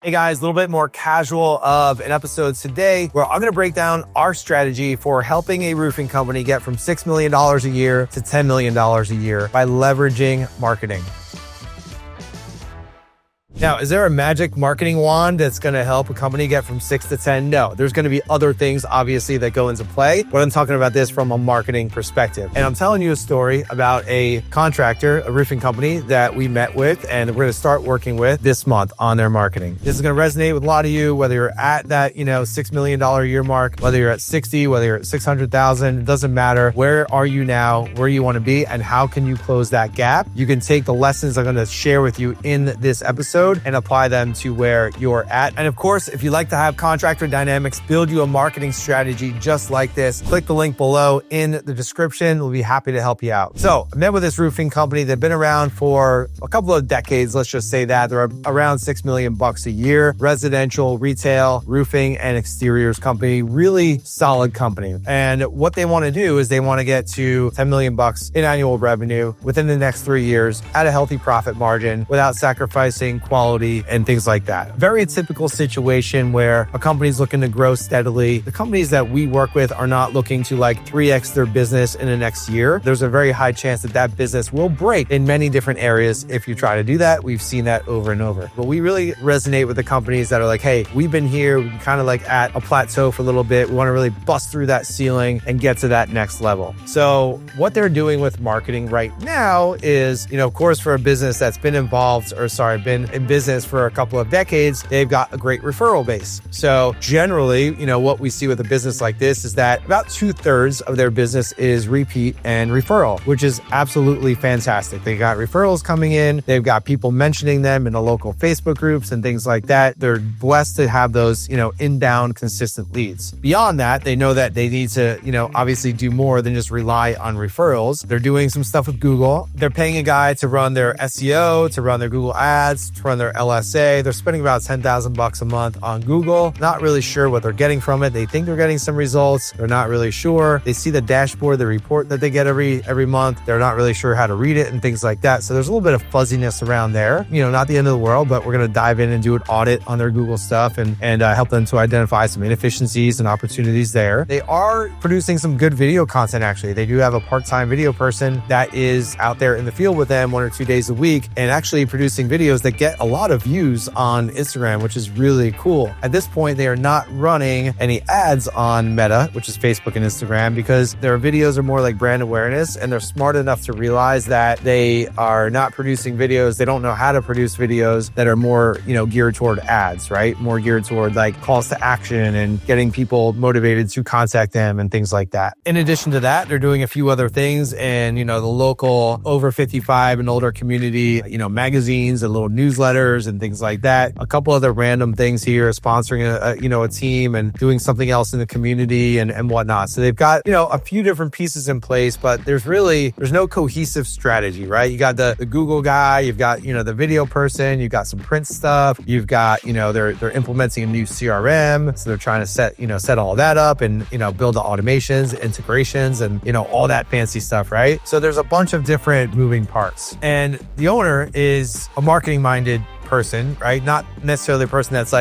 Hey guys, a little bit more casual of an episode today where I'm going to break down our strategy for helping a roofing company get from $6 million a year to $10 million a year by leveraging marketing. Now, is there a magic marketing wand that's going to help a company get from 6 to 10? No, there's going to be other things, obviously, that go into play, but I'm talking about this from a marketing perspective. And I'm telling you a story about a contractor, a roofing company that we met with, and we're going to start working with this month on their marketing. This is going to resonate with a lot of you, whether you're at that, $6 million a year mark, whether you're at 60, whether you're at 600,000, it doesn't matter. Where are you now, where you want to be, and how can you close that gap? You can take the lessons I'm going to share with you in this episode and apply them to where you're at. And of course, if you like to have Contractor Dynamics build you a marketing strategy just like this, click the link below in the description. We'll be happy to help you out. So I met with this roofing company. They've been around for a couple of decades. Let's just say that they're around $6 million a year, residential, retail, roofing, and exteriors company, really solid company. And what they want to do is they want to get to $10 million in annual revenue within the next 3 years at a healthy profit margin without sacrificing quality and things like that. Very typical situation where a company's looking to grow steadily. The companies that we work with are not looking to 3x their business in the next year. There's a very high chance that that business will break in many different areas if you try to do that. We've seen that over and over. But we really resonate with the companies that are like, hey, we've been here, we're kind of at a plateau for a little bit. We want to really bust through that ceiling and get to that next level. So what they're doing with marketing right now is, of course, for a business that's been in business for a couple of decades, they've got a great referral base. So generally, what we see with a business like this is that about 2/3 of their business is repeat and referral, which is absolutely fantastic. They got referrals coming in. They've got people mentioning them in the local Facebook groups and things like that. They're blessed to have those, inbound consistent leads. Beyond that, they know that they need to, obviously do more than just rely on referrals. They're doing some stuff with Google. They're paying a guy to run their SEO, to run their Google ads, to run their LSA. They're spending about $10,000 a month on Google. Not really sure what they're getting from it. They think they're getting some results. They're not really sure. They see the dashboard, the report that they get every month. They're not really sure how to read it and things like that. So there's a little bit of fuzziness around there. Not the end of the world, but we're going to dive in and do an audit on their Google stuff and help them to identify some inefficiencies and opportunities there. They are producing some good video content, actually. They do have a part-time video person that is out there in the field with them 1 or 2 days a week and actually producing videos that get a lot of views on Instagram, which is really cool. At this point, they are not running any ads on Meta, which is Facebook and Instagram, because their videos are more like brand awareness, and they're smart enough to realize that they are not producing videos. They don't know how to produce videos that are more, geared toward ads, right? More geared toward calls to action and getting people motivated to contact them and things like that. In addition to that, they're doing a few other things in, the local over 55 and older community, magazines and little newsletters and things like that. A couple other random things here, sponsoring a team and doing something else in the community and whatnot. So they've got, a few different pieces in place, but there's no cohesive strategy, right? You got the Google guy, you've got, the video person, you've got some print stuff, you've got, they're implementing a new CRM. So they're trying to set all that up and, build the automations, integrations, and, all that fancy stuff, right? So there's a bunch of different moving parts. And the owner is a marketing minded person, right? Not necessarily a person that's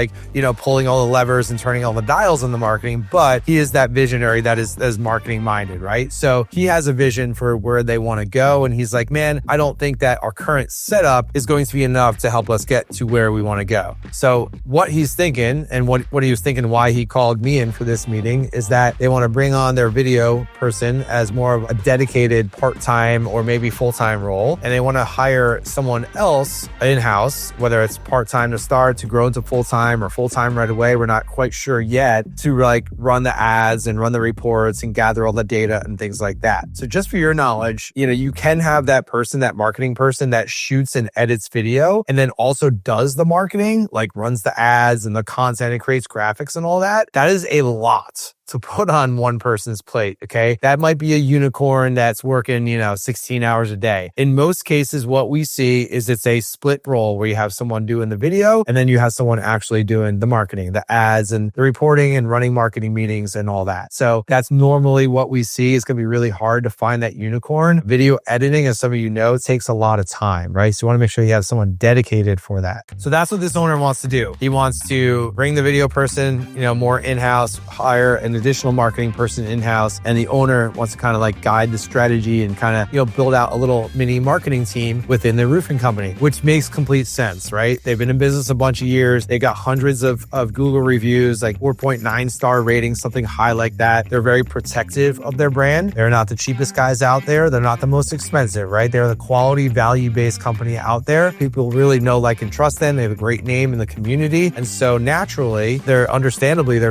pulling all the levers and turning all the dials on the marketing, but he is that visionary that is marketing minded, right? So he has a vision for where they want to go. And he's like, man, I don't think that our current setup is going to be enough to help us get to where we want to go. So what he's thinking and what he was thinking, why he called me in for this meeting, is that they want to bring on their video person as more of a dedicated part-time or maybe full-time role. And they want to hire someone else in-house, whether it's part-time to start, to grow into full-time, or full-time right away. We're not quite sure yet, to run the ads and run the reports and gather all the data and things like that. So just for your knowledge, you can have that person, that marketing person that shoots and edits video and then also does the marketing, runs the ads and the content and creates graphics and all that. That is a lot to put on one person's plate, okay? That might be a unicorn that's working, 16 hours a day. In most cases, what we see is it's a split role where you have someone doing the video and then you have someone actually doing the marketing, the ads and the reporting and running marketing meetings and all that. So that's normally what we see. It's going to be really hard to find that unicorn. Video editing, as some of you know, takes a lot of time, right? So you want to make sure you have someone dedicated for that. So that's what this owner wants to do. He wants to bring the video person, more in-house, hire an additional marketing person in-house, and the owner wants to kind of like guide the strategy and kind of, build out a little mini marketing team within the roofing company, which makes complete sense, right? They've been in business a bunch of years. They got hundreds of Google reviews, like 4.9 star ratings, something high like that. They're very protective of their brand. They're not the cheapest guys out there. They're not the most expensive, right? They're the quality, value-based company out there. People really know, like, and trust them. They have a great name in the community. And so naturally, they're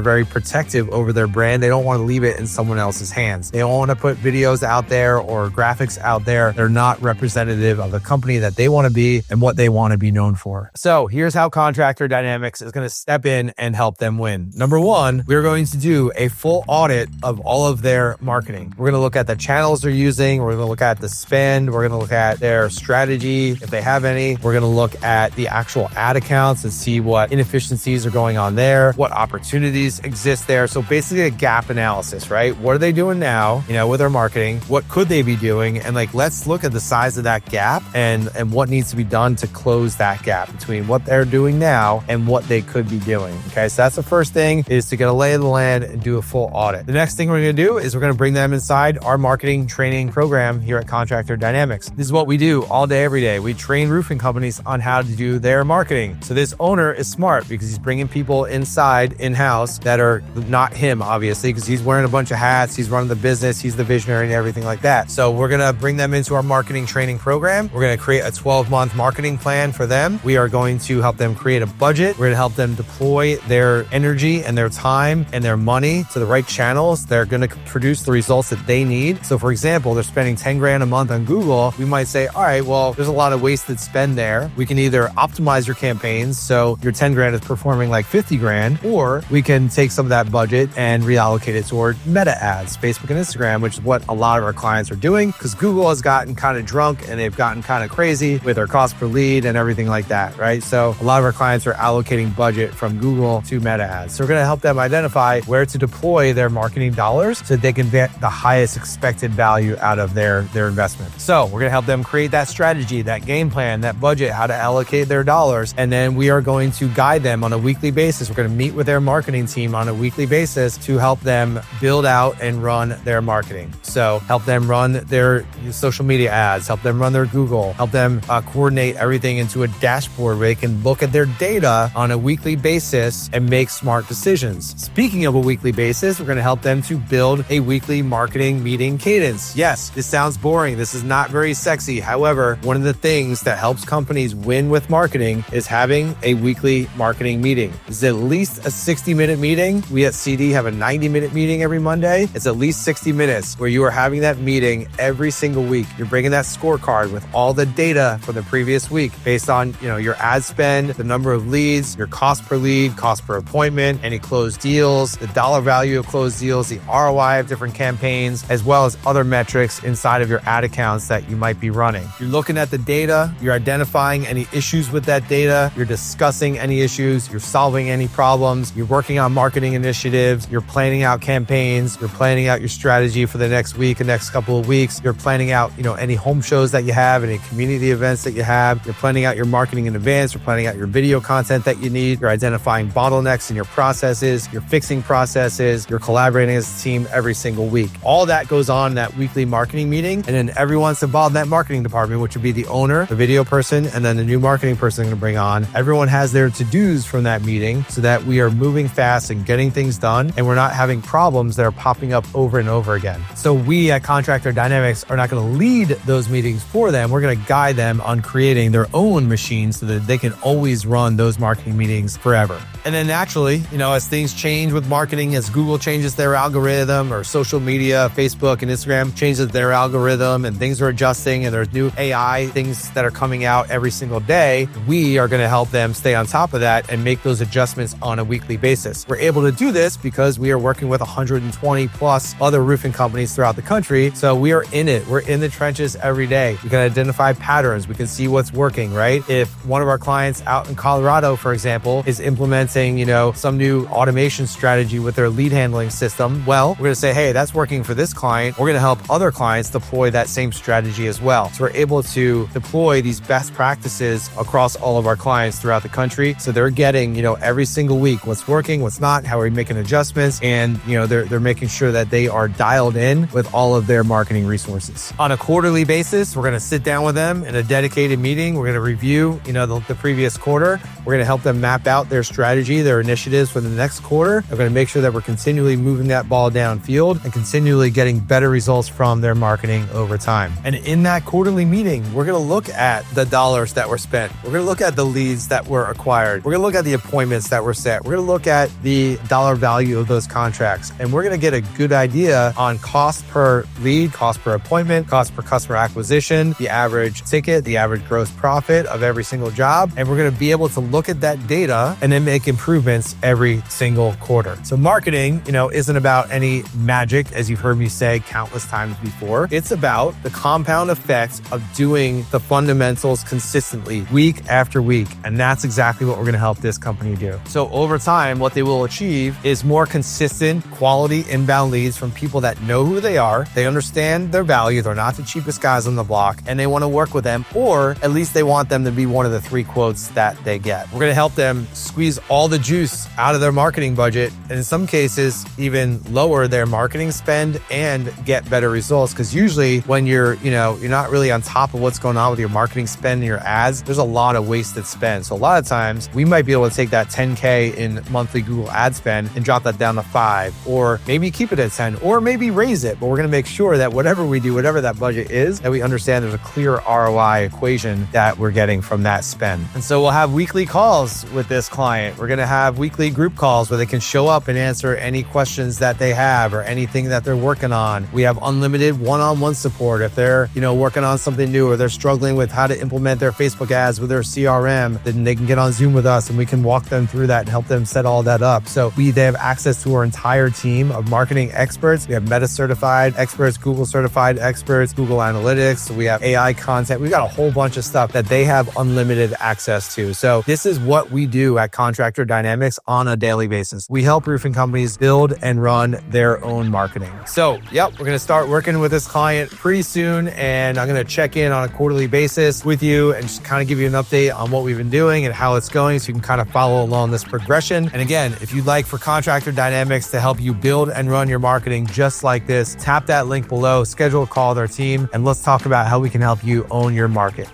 very protective over their brand. They don't want to leave it in someone else's hands. They don't want to put videos out there or graphics out there. They're not representative of the company that they want to be and what they want to be known for. So here's how Contractor Dynamics is going to step in and help them win. Number one, we're going to do a full audit of all of their marketing. We're going to look at the channels they're using. We're going to look at the spend. We're going to look at their strategy, if they have any. We're going to look at the actual ad accounts and see what inefficiencies are going on there, what opportunities exist there. So basically a gap analysis, right? What are they doing now, with their marketing? What could they be doing? And let's look at the size of that gap and what needs to be done to close that gap between what they're doing now and what they could be doing. Okay, so that's the first thing, is to get a lay of the land and do a full audit. The next thing we're going to do is we're going to bring them inside our marketing training program here at Contractor Dynamics. This is what we do all day, every day. We train roofing companies on how to do their marketing. So this owner is smart because he's bringing people inside, in-house, that are not him, obviously, because he's wearing a bunch of hats. He's running the business. He's the visionary and everything like that. So we're going to bring them into our marketing training program. We're going to create a 12-month marketing plan for them. We are going to help them create a budget. We're going to help them deploy their energy and their time and their money to the right channels. They're going to produce the results that they need. So for example, they're spending 10 grand a month on Google. We might say, all right, well, there's a lot of wasted spend there. We can either optimize your campaigns so your 10 grand is performing like 50 grand, or we can take some of that budget and reallocate it toward meta ads, Facebook and Instagram, which is what a lot of our clients are doing, because Google has gotten kind of drunk and they've gotten kind of crazy with their cost per lead and everything like that, right? So a lot of our clients are allocating budget from Google to meta ads. So we're going to help them identify where to deploy their marketing dollars so they can get the highest expected value out of their investment. So we're going to help them create that strategy, that game plan, that budget, how to allocate their dollars. And then we are going to guide them on a weekly basis. We're going to meet with their marketing team on a weekly basis to help them build out and run their marketing. So help them run their social media ads, help them run their Google, help them coordinate everything into a dashboard where they can look at their data on a weekly basis and make smart decisions. Speaking of a weekly basis, we're going to help them to build a weekly marketing meeting cadence. Yes, this sounds boring. This is not very sexy. However, one of the things that helps companies win with marketing is having a weekly marketing meeting. It's at least a 60-minute meeting. We at CD have a 90-minute meeting every Monday. It's at least 60 minutes where you are having that meeting every single week. You're bringing that scorecard with all the data for the previous week based on, your ad spend, the number of leads, your cost per lead, cost per appointment, any closed deals, the dollar value of closed deals, the ROI of different campaigns, as well as other metrics inside of your ad accounts that you might be running. You're looking at the data, you're identifying any issues with that data, you're discussing any issues, you're solving any problems, you're working on marketing initiatives, you're planning out campaigns, you're planning out your strategy for the next week and next couple of weeks, you're planning out, any home shows that you have, any community events that you have, you're planning out your marketing in advance, you're planning out your video content that you need, you're identifying bottlenecks in your processes, you're fixing processes, you're collaborating as a team every single week. All that goes on in that weekly marketing meeting, and then everyone's involved in that marketing department, which would be the owner, the video person, and then the new marketing person they're going to bring on. Everyone has their to-dos from that meeting so that we are moving fast and getting things done, and we're not having problems that are popping up over and over again. So we at Contractor Dynamics are not going to lead those meetings for them. We're going to guide them on creating their own machine so that they can always run those marketing meetings forever. And then naturally, as things change with marketing, as Google changes their algorithm, or social media, Facebook and Instagram changes their algorithm, and things are adjusting, and there's new AI things that are coming out every single day, we are going to help them stay on top of that and make those adjustments on a weekly basis. We're able to do this because we we are working with 120 plus other roofing companies throughout the country. So we are in it. We're in the trenches every day. We can identify patterns. We can see what's working, right? If one of our clients out in Colorado, for example, is implementing, some new automation strategy with their lead handling system, well, we're going to say, hey, that's working for this client. We're going to help other clients deploy that same strategy as well. So we're able to deploy these best practices across all of our clients throughout the country. So they're getting, every single week, what's working, what's not, how are we making adjustments, and, they're making sure that they are dialed in with all of their marketing resources. On a quarterly basis, we're going to sit down with them in a dedicated meeting. We're going to review, the previous quarter. We're going to help them map out their strategy, their initiatives for the next quarter. We're going to make sure that we're continually moving that ball downfield and continually getting better results from their marketing over time. And in that quarterly meeting, we're going to look at the dollars that were spent. We're going to look at the leads that were acquired. We're going to look at the appointments that were set. We're going to look at the dollar value of those contracts. And we're going to get a good idea on cost per lead, cost per appointment, cost per customer acquisition, the average ticket, the average gross profit of every single job. And we're going to be able to look at that data and then make improvements every single quarter. So marketing, isn't about any magic, as you've heard me say countless times before. It's about the compound effect of doing the fundamentals consistently week after week. And that's exactly what we're going to help this company do. So over time, what they will achieve is more consistent quality inbound leads from people that know who they are. They understand their value. They're not the cheapest guys on the block and they want to work with them, or at least they want them to be one of the 3 quotes that they get. We're going to help them squeeze all the juice out of their marketing budget, and in some cases, even lower their marketing spend and get better results. Because usually when you're not really on top of what's going on with your marketing spend and your ads, there's a lot of wasted spend. So a lot of times we might be able to take that 10K in monthly Google ad spend and drop that down to 5, or maybe keep it at 10, or maybe raise it. But we're going to make sure that whatever we do, whatever that budget is, that we understand there's a clear ROI equation that we're getting from that spend. And so we'll have weekly calls with this client. We're going to have weekly group calls where they can show up and answer any questions that they have or anything that they're working on. We have unlimited one-on-one support. If they're, working on something new, or they're struggling with how to implement their Facebook ads with their CRM, then they can get on Zoom with us and we can walk them through that and help them set all that up. So they have access to our entire team of marketing experts. We have Meta certified experts, Google certified experts, Google Analytics. We have AI content. We've got a whole bunch of stuff that they have unlimited access to. So this is what we do at Contractor Dynamics on a daily basis. We help roofing companies build and run their own marketing. So, we're going to start working with this client pretty soon, and I'm going to check in on a quarterly basis with you and just kind of give you an update on what we've been doing and how it's going, so you can kind of follow along this progression. And again, if you'd like for Contractor Dynamics to help you build and run your marketing just like this, tap that link below, schedule a call with our team, and let's talk about how we can help you own your market.